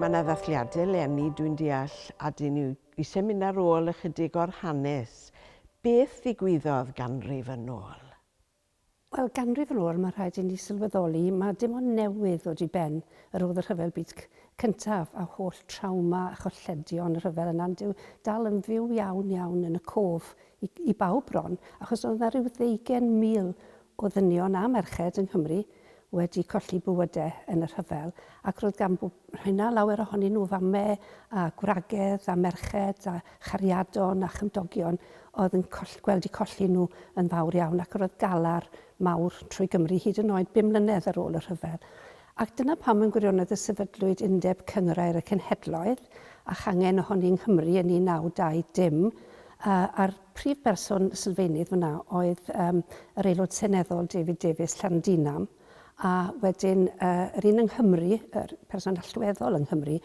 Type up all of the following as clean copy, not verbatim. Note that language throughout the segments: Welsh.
Mae yna ddathliadau leni dwi'n deall a dyn ni eisiau mynd ar ôl ychydig o'r hanes. Beth ddigwyddodd ganrif yn ôl? Wel, ganrif yn ôl mae rhaid i ni sylweddoli, mae dim ond newydd ddod i ben yr oedd y rhyfel byd cyntaf a holl trawma a cholledion y rhyfel yna'n dal yn fyw iawn yn y cof i bawb bron, achos oedd yna rhyw 20,000 o ddynion a merched yng Nghymru wedi colli bywydau yn y rhyfel, ac roedd gan hynna lawer ohonyn nhw famau a gwragedd a merched a chariadon a chymdogion oedd yn gweld eu colli nhw yn fawr iawn, ac roedd galar mawr trwy Gymru hyd yn oed 5 mlynedd ar ôl y rhyfel. Ac dyna pam yn gwirionedd y sefydlwyd Undeb Cynghrair y Cenhedloedd a changen ohoni yng Nghymru yn 1922 a'r prif berson sylfaenydd fyna oedd yr aelod seneddol Davies Llandinam, a wedyn yr un yng Nghymru, yr person allweddol yng Nghymru,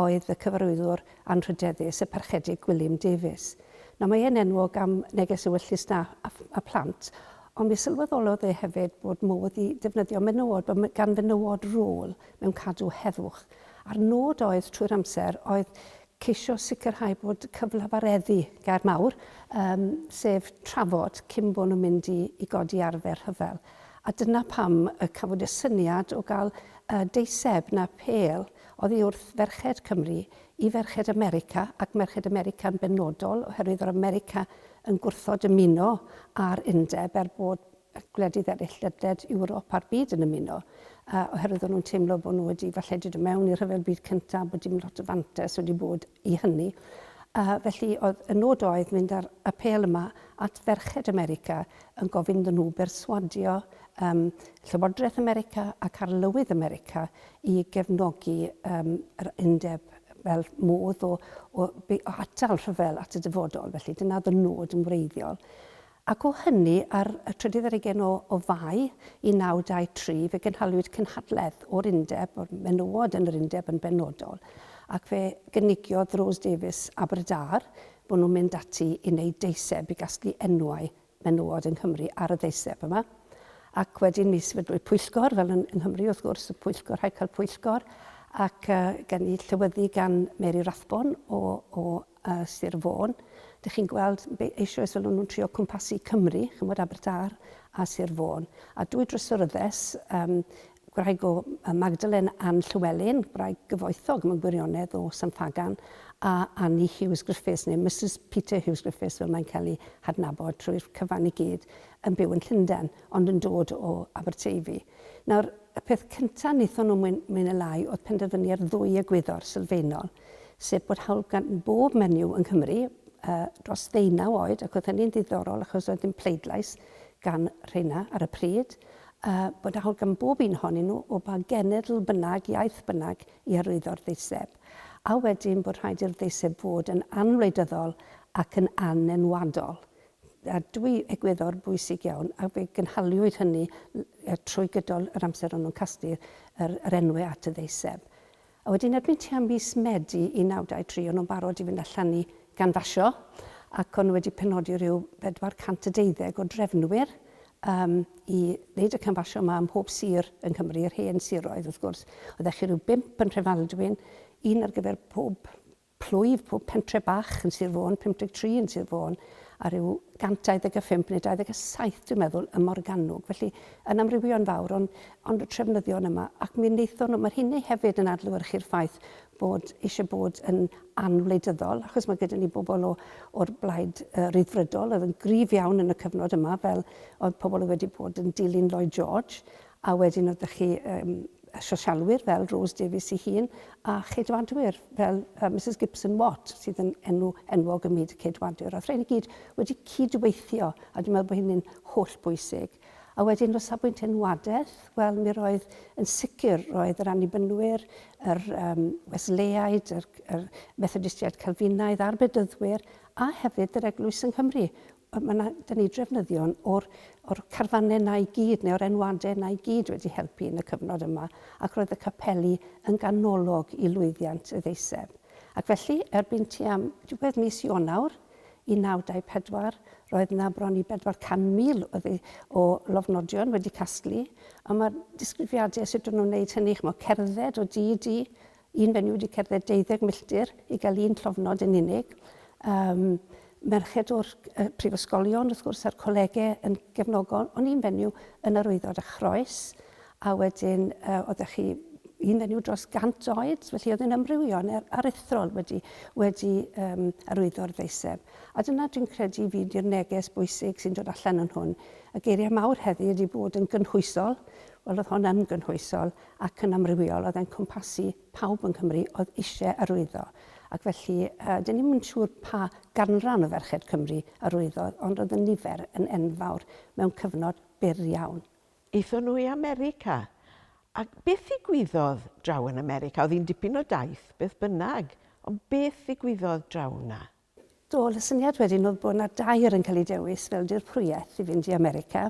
oedd y cyfarwyddwr anrhydeddus y ferchedig Gwilym Davies. Nawr mae e'n enwog am neges ewyllus na a plant, ond mi sylweddolodd e hefyd bod modd i defnyddio menywod, bod gan fenywod rôl mewn cadw heddwch. A'r nod oedd trwy'r amser oedd ceisio sicrhau bod cyflafareddu gair mawr, sef trafod cyn bod nhw'n mynd i godi arfer rhyfel. A dyna pam cafod y syniad o gael deiseb na pêl oddi wrth ferched Cymru i ferched America, ac merched America'n benodol, oherwydd o'r America yn gwrthod ymuno ar undeb bod gwledydd eraill ledled Ewrop a'r byd yn ymuno, oherwydd o'n nhw'n teimlo bod nhw wedi falle dod mewn i'r rhyfel byd cyntaf, bod dim lot o fantes wedi bod i hynny. Felly oedd y nod oedd mynd ar y pêl yma at ferched America yn gofyn nhw berswadio Llywodraeth America ac Arlywydd America i gefnogi yr undeb fel modd o atal rhyfel at y dyfodol. Felly dyna oedd y nod yn wreiddiol. Ac o hynny, ar y 30 o Fai 1923, fe gynhaliwyd cynhadledd o'r undeb, o'r menywod yn yr undeb yn benodol, ac fe gynigiodd Rose Davies Aberdâr bod nhw'n mynd ati i wneud deiseb i gasglu enwau menywod yng Nghymru ar y deiseb yma. Ac wedyn mi sefydlwyd pwyllgor, fel yn Nghymru wrth gwrs, y pwyllgor, rhaid cael pwyllgor, ac gen i llywyddu gan Mary Rathbon o Sir Fôn. Dych chi'n gweld eisoes fel nhw'n trio cwmpasu Cymru, chymod Aberdâr a Sir Fôn. A dwy drysoryddes, gwraig o Magdalen Ann Llywelyn, gwraig gyfoethog mewn gwirionedd o San Fagan, a Annie Hughes Griffiths, neu Mrs Peter Hughes Griffiths, fel mae'n cael ei hadnabod trwy'r cyfan i gyd, yn byw yn Llundain, ond yn dod o Aberteifi. Nawr, y peth cyntaf wnaethon nhw mynd y lai oedd penderfynu ar 2 egwyddor sylfaenol, sef bod hawl gan bob menyw yng Nghymru dros 19 oed, ac oedd hynny'n ddiddorol achos oedd dim pleidlais gan rheina ar y pryd, bod hawl gan bob un ohonyn nhw o ba genedl bynnag, iaith bynnag i arwyddo'r ddeiseb. A wedyn bod rhaid i'r ddeiseb fod yn anwleidyddol ac yn anenwadol. A 2 egwyddor bwysig iawn, a fe gynhaliwyd hynny trwy gydol yr amser o'n nhw'n casglu'r enwau at y ddeiseb. A wedyn erbyn tua mis Medi 1923, o'n nhw'n barod i fynd allan i ganfasio, ac o'n nhw wedi penodi ryw 412 o drefnwyr i wneud y canfasio yma ym mhob sir yng Nghymru, yr hen siroedd wrth gwrs. Oedd eich ryw 5 yn Trefaldwyn, 1 ar gyfer pob plwyf, pob pentre bach yn Sir Fôn, 53 yn Sir Fôn, a ryw 125 neu 27 dwi'n meddwl ym Morgannwg. Felly yn amrywio'n fawr, ond y trefnyddion yma. Ac mi wnaethon nhw, mae'r hynny hefyd yn adlewyrchu'r ffaith bod eisiau bod yn anwleidyddol, achos mae gyda ni bobl o'r blaid Ryddfrydol, oedd yn gryf iawn yn y cyfnod yma, fel oedd pobl wedi bod yn dilyn Lloyd George, a wedyn oedd chi sosialwyr fel Rose Davies ei hun, a cheidwadwyr fel Mrs Gibson Watt, sydd yn enwog ym myd ceidwadwyr. Oedd rhain i gyd wedi cydweithio, a dwi'n meddwl bod hynny'n holl bwysig. A wedyn o safbwynt enwadaeth, wel mi roedd yn sicr roedd yr annibynwyr, yr Wesleyaid, yr Methodistiaid Calfinaidd a'r Bedyddwyr, a hefyd yr Eglwys yng Nghymru. Mae ni drefnyddion o'r carfannau na i gyd, neu o'r enwadau na i gyd wedi helpu yn y cyfnod yma, ac roedd y capeli yn ganolog i lwyddiant y ddeiseb. Ac felly, erbyn tua diwedd mis Ionawr, 1924, roedd yna bron i 400,000 o lofnodion wedi casglu, a mae'r disgrifiadau sut o'n nhw'n wneud hynny, mae cerdded o di i di, Un fenyw wedi cerdded 12 milltir i gael un llofnod yn unig. Merched o'r prifysgolion, wrth gwrs, a'r colegau yn gefnogol, ond un fenyw yn yr Wyddor y Chroes, a wedyn oeddech chi un fenyw dros 100 oed, felly oedd yn ymrywio'n aruthrol wedi arwyddo'r Ddeiseb. A dyna dwi'n credu fi di'r neges bwysig sy'n dod allan yn hwn. Y geiriau mawr heddi wedi bod yn gynhwysol, wel oedd hwn yn gynhwysol ac yn amrywiol, oedd e'n cwmpasu pawb yn Cymru oedd eisiau arwyddo. Ac felly, dyn ni'n mynd siŵr pa ganran o ferched Cymru arwyddodd, ond oedd y nifer yn enfawr mewn cyfnod byr iawn. Eithon nhw i America. Ac beth ddigwyddodd draw yn America? Oedd hi'n dipyn o daith, beth bynnag, ond beth ddigwyddodd draw na? Y syniad wedyn oedd bod yna 2 yn cael ei dewis fel dirprwyaeth i fynd i America,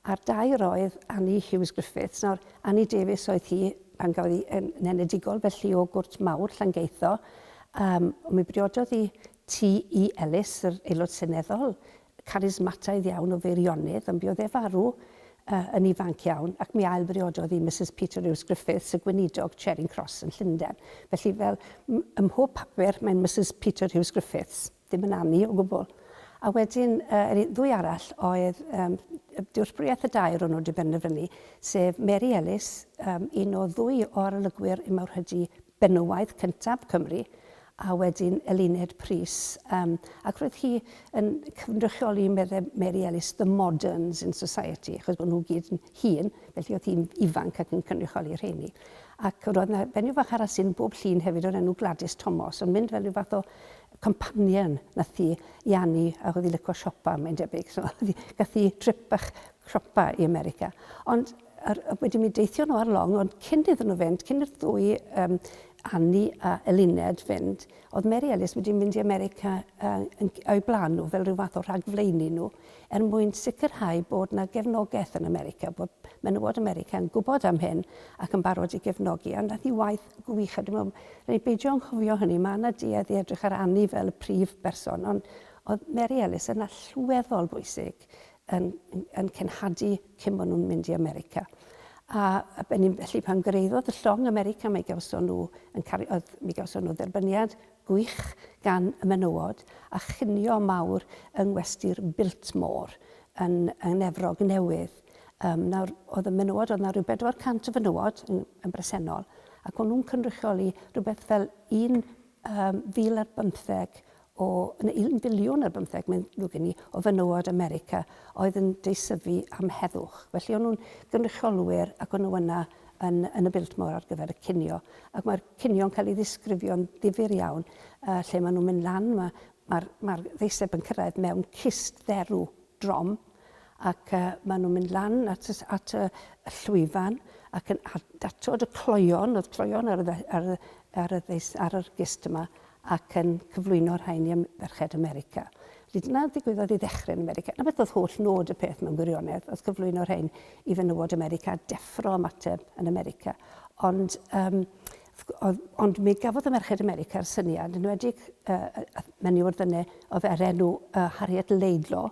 a'r 2 oedd Annie Hughes Griffiths. Nawr, Annie Davies oedd hi, pan gafodd hi yn enedigol, felly o Gwrt Mawr, Llangeitho. Mi briododd hi T.E. Ellis, yr aelod seneddol, charismataidd iawn o feirionydd, ond buodd e farw yn ifanc iawn, ac mi ail briododd hi Mrs Peter Hughes Griffiths, y gweinidog Charing Cross yn Llundain. Felly fel ym mhob papur mae'n Mrs Peter Hughes Griffiths, ddim yn Annie o gwbl. A wedyn, ddwy arall oedd diwrthbriaeth y 2 o'n nhw wedi benderfynu, sef Mary Ellis, un o 2 o arolygwyr i mawrhydi benywaidd cyntaf Cymru, a wedyn Eluned Prys. Ac roedd hi yn cynrychioli meddwl Mary Ellis, The Moderns in Society, achos bod nhw gyd yn hun, felly oedd hi'n ifanc ac yn cynrychioli'r rheini. Ac roedd yna fenyw fach arall sy'n bob llun hefyd o'r enw Gladys Thomas, ond mynd fel rhyw fath o companion nath hi i Annie, a oedd hi licio siopa, mae'n debyg. So, gath hi trip bach siopa i America. Ond wedi mi deithio nhw ar long, ond cyn iddyn nhw fynd, cyn i'r 2 Annie a Eluned fynd, oedd Mary Ellis wedi mynd i America o'i blaen nhw fel rhyw fath o rhagflaenu nhw, mwyn sicrhau bod yna gefnogaeth yn America, bod menywod America yn gwybod am hyn ac yn barod i gefnogi. A nath hi waith gwych, a dwi'n meddwl, beidio anghofio hynny, mae yna duedd i edrych ar Annie fel y prif berson, ond oedd Mary Ellis yn allweddol bwysig yn cenhadu cyn bod nhw'n mynd i America. A felly pan gyrraeddodd y llong America, mi gawson nhw dderbyniad gwych gan y menywod a chynio mawr yng ngwesty'r Biltmore yn Efrog Newydd. Nawr, oedd y menywod, oedd yna rhyw 400 o fenywod yn bresennol, ac o'n nhw'n cynrychioli rhywbeth fel 1,015 1 biliwn ar 15 o fenywod America oedd yn deisyfu am heddwch. Felly o'n nhw'n gynrychiolwyr ac o'n nhw yna yn y Biltmore ar gyfer y cinio. Ac mae'r cinio'n cael ei ddisgrifio'n ddifyr iawn, lle maen nhw'n mynd lan, mae'r ddeiseb yn cyrraedd mewn cist dderw drom, ac maen nhw'n mynd lan at y llwyfan ac yn datod y cloion, oedd cloion ar y gist yma, ac yn cyflwyno'r rhain i ferched America. Dyna ddigwyddodd i ddechrau yn America. Na beth oedd holl nod y peth mewn gwirionedd, oedd cyflwyno'r rhain i fenywod America, deffro ymateb yn America. Ond mi gafodd y merched America ar syniad, yn wedi menywod fyny o fer enw Harriet Laidlaw,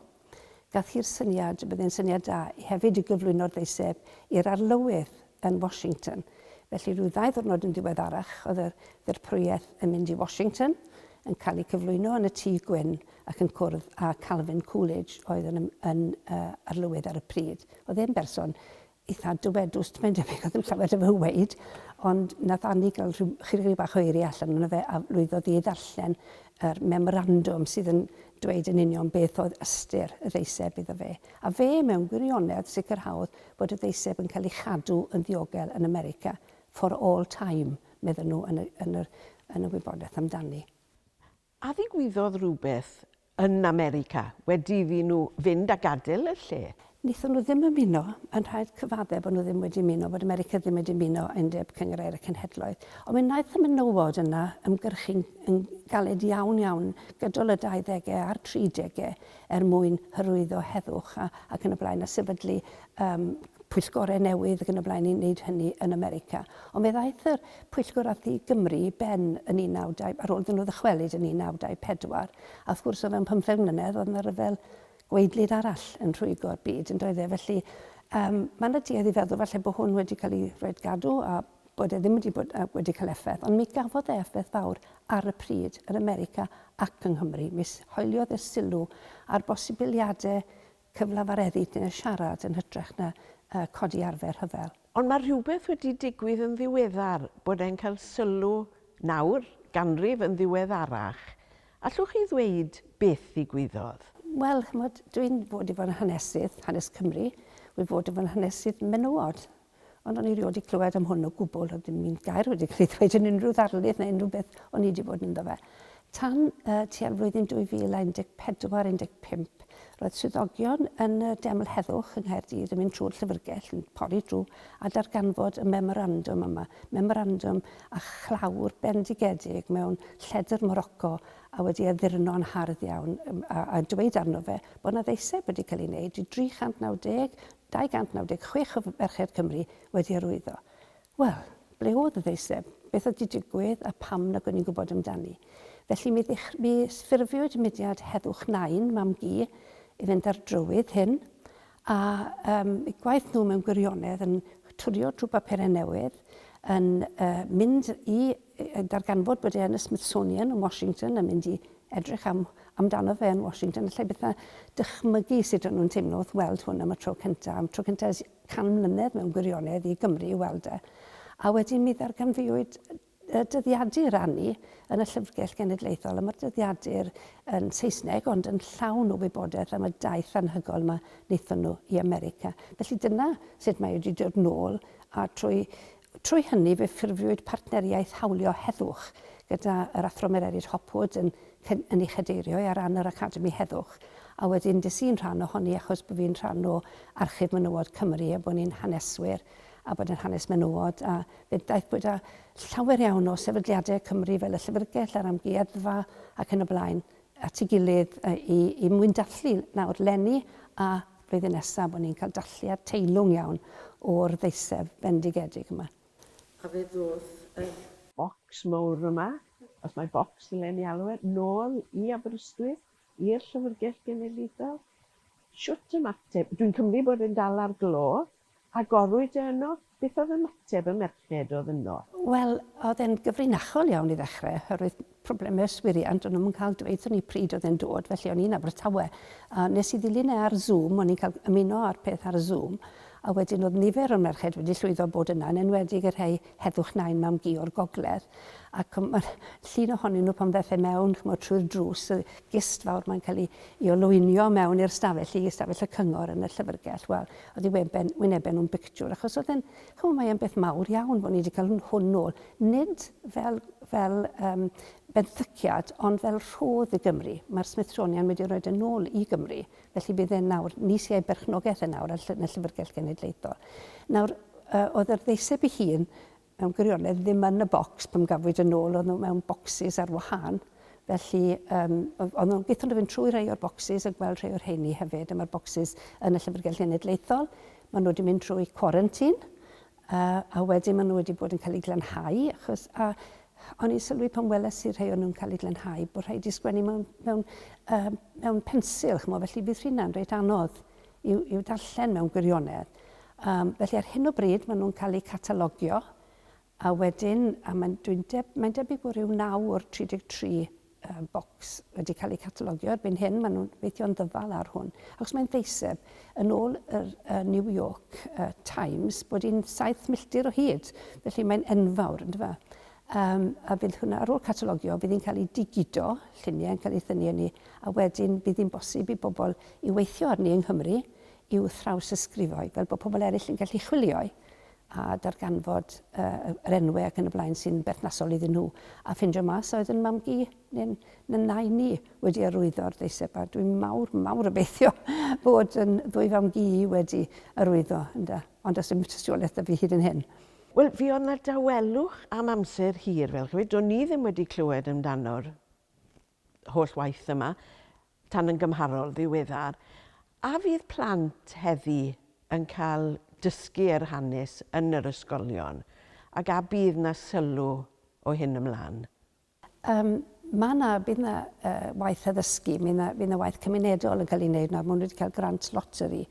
gath hi'r syniad, byddai'n syniad da, hefyd i gyflwyno'r ddeiseb i'r arlywydd yn Washington. Felly rhyw 2 ddiwrnod yn diweddarach, oedd yr ddirprwyaeth yn mynd i Washington, yn cael ei cyflwyno yn y tŷ gwyn ac yn cwrdd â Calvin Coolidge oedd yn arlywydd ar y pryd. Oedd e'n berson eitha dywedws, mae'n debyg oedd yn llawer efo weid, ond nath Annie gael rhyw bach o eiri allan yna fe a lwyddodd i ddarllen yr memorandum sydd yn dweud yn union beth oedd ystyr y ddeiseb iddo fe. A fe mewn gwirionedd sicrhaodd bod y ddeiseb yn cael ei chadw yn ddiogel yn America for all time, meddyn nhw yn y wybodaeth amdani. A ddigwyddodd rhywbeth yn America wedi iddi nhw fynd a gadael y lle? Wnaethon nhw ddim ymuno, yn rhaid cyfaddau bod nhw ddim wedi ymuno, bod America ddim wedi ymuno undeb Cyngor y Cenhedloedd. Ond mi wnaeth y menywod yna ymgyrchu'n galed iawn gydol y 20au a'r 30au mwyn hyrwyddo heddwch ac yn y blaen a sefydlu pwyllgorau newydd ac yn y blaen i wneud hynny yn America. Ond fe ddaeth yr pwyllgor ath i Gymru ben yn 1922, ar ôl iddyn nhw ddychwelyd yn 1924, a wrth gwrs o fewn 15 mlynedd oedd yna ryfel gweidlyd arall yn rhwygo'r byd yn doedd e. Felly mae yna duedd i feddwl falle bod hwn wedi cael ei roed gadw a bod e ddim wedi cael effaith, ond mi gafodd e effaith fawr ar y pryd yn America ac yng Nghymru. Mi hoeliodd y sylw ar bosibiliadau cyflafareddu yn y siarad yn hytrach na codi arfer hyfel. Ond mae rhywbeth wedi digwydd yn ddiweddar bod e'n cael sylw nawr, ganrif yn ddiweddarach. Allwch chi ddweud beth ddigwyddodd? Wel, dwi'n fod i fod yn hanesydd, hanes Cymru, dwi'n fod i fod yn hanesydd menywod. Ond o'n i rioed i clywed am hwn o gwbl, oedd dim un gair wedi cael ei ddweud yn unrhyw ddarlith neu unrhyw beth o'n i wedi bod yn ddo fe. Tan tua'r flwyddyn 2014-15, roedd swyddogion yn Ddeiseb Heddwch yng Nghaerdydd yn mynd trwy'r llyfrgell, yn pori drwy, a darganfod y memorandwm yma. Memorandwm a chlawr bendigedig mewn lledr Morocco a wedi addurno'n hardd iawn a dweud arno fe bod yna ddeiseb wedi cael ei wneud i 296 o ferched Cymru wedi arwyddo. Wel, ble oedd y ddeiseb? Beth oedd wedi digwydd a pam nag o'n i'n gwybod amdani? Felly mi ffurfiwyd mudiad Heddwch 9, mam gi, i fynd ar drywydd hyn, a gwaith nhw mewn gwirionedd yn twrio trwy bapurau newydd, yn mynd i darganfod bod e yn y Smithsonian yn Washington, yn mynd i edrych amdano fe yn Washington, lle beth dychmygu sut o'n nhw'n teimlo wrth weld hwn am y tro cyntaf. Am tro cyntaf 100 mlynedd mewn gwirionedd i Gymru i weld e. A wedyn mi ddarganfuwyd dyddiadur rannu yn y Llyfrgell Genedlaethol, a mae'r dyddiadur yn Saesneg, ond yn llawn o wybodaeth am y daith anhygol yma wnaethon nhw i America. Felly dyna sut mae wedi dod nôl, a trwy hynny fe ffurfiwyd partneriaeth hawlio heddwch gyda yr Athro Mererid Hopwood yn ei chadeirio ar ran yr Academi Heddwch. A wedyn des i'n rhan ohoni achos bod fi'n rhan o Archif Menywod Cymru a bod ni'n haneswyr a bod yn hanes menywod, a fe daeth bod llawer iawn o sefydliadau Cymru fel y Llyfrgell a'r Amgueddfa ac yn y blaen at ei gilydd i mwyn dallu nawr lenni, a flwyddyn nesaf bod ni'n cael dalliad teilwng iawn o'r ddeiseb bendigedig yma. A fe ddodd y bocs mawr yma, os mae bocs yn lenni alw e, nôl i Aberystwyth, i'r Llyfrgell Genedlaethol. Siwt ymateb, dwi'n cymryd bod yn dal ar glo, a gorwyd e yno, beth oedd ymateb y merched oedd yno? Wel, oedd e'n gyfrinachol iawn i ddechrau, oherwydd problemau yswiriant, ond nhw'n cael dweud o'n i pryd oedd e'n dod, felly o'n i'n Abertawe. Nes i ddilyn e ar Zoom, o'n i'n cael ymuno ar peth ar Zoom, a wedyn oedd nifer o merched wedi llwyddo bod yna, yn enwedig y rhai Heddwch 9 mam gi o'r gogledd. Ac mae'r llun ohonyn nhw pan ddeth e mewn trwy'r drws, y gist fawr mae'n cael ei olwynio mewn i'r stafell, i stafell y cyngor yn y llyfrgell. Wel, oedd ei wyneben nhw'n bictiwr, achos oedd e'n, mae'n beth mawr iawn bod ni wedi cael hwn nôl. Nid fel benthyciad, ond fel rhodd y Gymru. Mae'r Smithsonian wedi rhoi yn ôl i Gymru, felly bydd e'n nawr, nis iau berchnogaeth e nawr yn y Llyfrgell Genedlaethol. Nawr, oedd yr ddeiseb ei hun, mewn gwirionedd ddim yn y bocs pan gafwyd yn ôl, oedd nhw mewn bocsys ar wahân. Felly, oedd nhw'n gyda fynd trwy rhai o'r bocsys a gweld rhai o'r heini hefyd, a mae'r bocsys yn y Llyfrgell Genedlaethol. Maen nhw wedi mynd trwy quarantine, a wedyn maen nhw wedi bod yn cael ei glanhau, achos o'n i'n sylwi pan weles i rhai o'n nhw'n cael ei glanhau, bod rhaid i sgwennu mewn pensil, felly bydd rhywun reit anodd i'w darllen mewn gwirionedd. Felly ar hyn o bryd maen nhw'n cael eu catalogio, a wedyn, mae'n debyg bod rhyw 9 o'r 33 bocs wedi cael eu catalogio. Erbyn hyn, maen nhw'n weithio'n ddyfal ar hwn. Achos mae'n ddeiseb yn ôl y New York Times bod hi'n 7 milltir o hyd. Felly mae'n enfawr, ynddo fe. A bydd hwnna ar ôl catalogio, bydd hi'n cael ei digido, lluniau yn cael ei thynnu ni, a wedyn bydd hi'n bosib i bobl i weithio arni yng Nghymru i'w thraws ysgrifau, fel bod pobl eraill yn gallu chwilio a darganfod yr enwau ac yn y blaen sy'n berthnasol iddyn nhw. A ffindio mas oedd yn mam gi neu'n nain ni wedi arwyddo'r ddeiseb, a dwi'n mawr obeithio bod yn ddwy fam gi wedi arwyddo, ond os yw'n tystiolaeth fi hyd yn hyn. Wel, fi oedd na dawelwch am amser hir fel chwi. Do'n ni ddim wedi clywed amdano'r holl waith yma, tan yn gymharol ddiweddar. A fydd plant heddi yn cael dysgu yr hanes yn yr ysgolion, ac a bydd na sylw o hyn ymlaen? bydd yna waith addysgu, bydd yna waith cymunedol yn cael ei wneud nawr. Mae nhw wedi cael grant loteri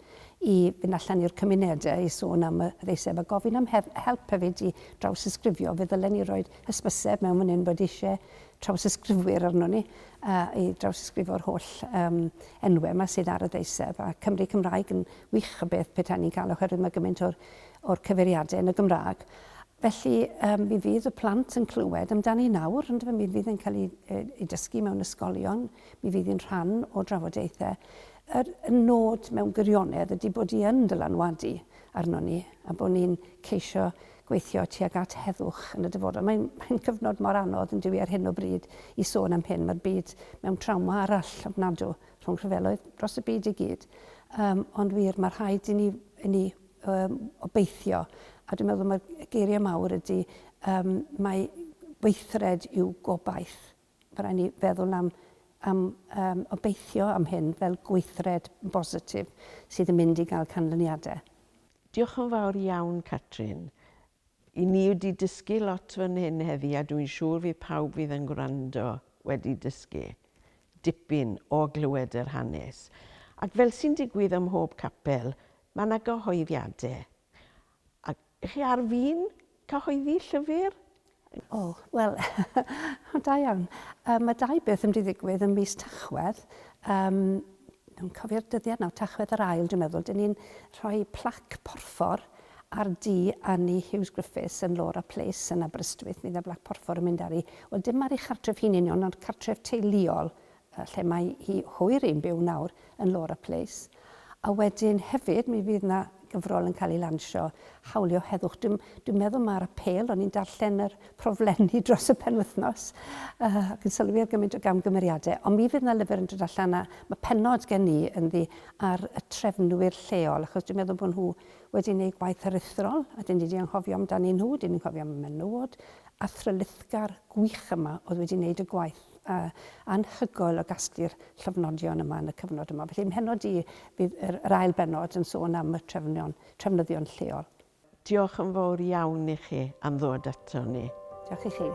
i fynd allan i'r cymunedau i sôn am y ddeiseb a gofyn am help hefyd i drawsysgrifio. Fe ddylen ni roed hysbyseb mewn fan hyn bod eisiau trawsysgrifwyr arno ni i drawsysgrifio'r holl enwau yma sydd ar y ddeiseb. A Cymru Cymraeg yn wych o beth petai ni'n cael oherwydd mae gymaint o'r cyfeiriadau yn y Gymraeg. Felly, mi fydd y plant yn clywed amdani nawr, ond mi fydd yn cael ei dysgu mewn ysgolion, mi fydd yn rhan o drafodaethau. Y nod mewn gwirionedd ydy bod i yn dylanwadu arno ni, a bod ni'n ceisio gweithio tuag at heddwch yn y dyfodol. Mae'n cyfnod mor anodd yn dywi ar hyn o bryd i sôn am hyn. Mae'r byd mewn trawma arall ofnadw rhwng rhyfeloedd dros y byd i gyd. Ond wir, mae rhaid i ni obeithio. A dwi'n meddwl mae'r geiriau mawr ydy mae weithred yw gobaith. Mae rhaid ni feddwl am obeithio am hyn fel gweithred bositif sydd yn mynd i gael canlyniadau. Diolch yn fawr iawn, Catrin. I ni wedi dysgu lot fan hyn heddi a dwi'n siŵr fydd pawb fydd yn gwrando wedi dysgu dipyn o glywed yr hanes. Ac fel sy'n digwydd ym mhob capel, mae yna gyhoeddiadau. Chi ar fi'n cyhoeddi llyfr? Wel, da iawn. Mae dau beth yn mynd i ddigwydd yn mis Tachwedd. Dwi'n cofio'r dyddiad nawr, Tachwedd yr ail, dwi'n meddwl. Dyn ni'n rhoi plac porffor ar di Annie Hughes Griffiths yn Laura Place yn Aberystwyth. Bydd y blac porffor yn mynd ar ei. Wel, dim ar ei chartref hi'n union, ond cartref teuluol, lle mae hi hwyr i'n byw nawr yn Laura Place. A wedyn hefyd, mi fydd yna gyfrol yn cael ei lansio hawlio heddwch. Dwi'n meddwl mae'r apel, o'n i'n darllen yr proflenni dros y penwythnos ac yn sylwi ar gymaint o gamgymeriadau. Ond mi fydd yna lyfr yn dod allan a mae penod gen i yn ddi ar y trefnwyr lleol, achos dwi'n meddwl bod nhw wedi gwneud gwaith aruthrol, a dyn ni wedi anghofio amdani nhw, dyn ni'n cofio am y menywod, a thrylithgar gwych yma oedd wedi gwneud y gwaith anhygoel o gasglu'r lofnodion yma yn y cyfnod yma. Felly, mhenod i bydd yr ail benod yn sôn am y trefnyddion lleol. Diolch yn fawr iawn i chi am ddod ato ni. Diolch i chi.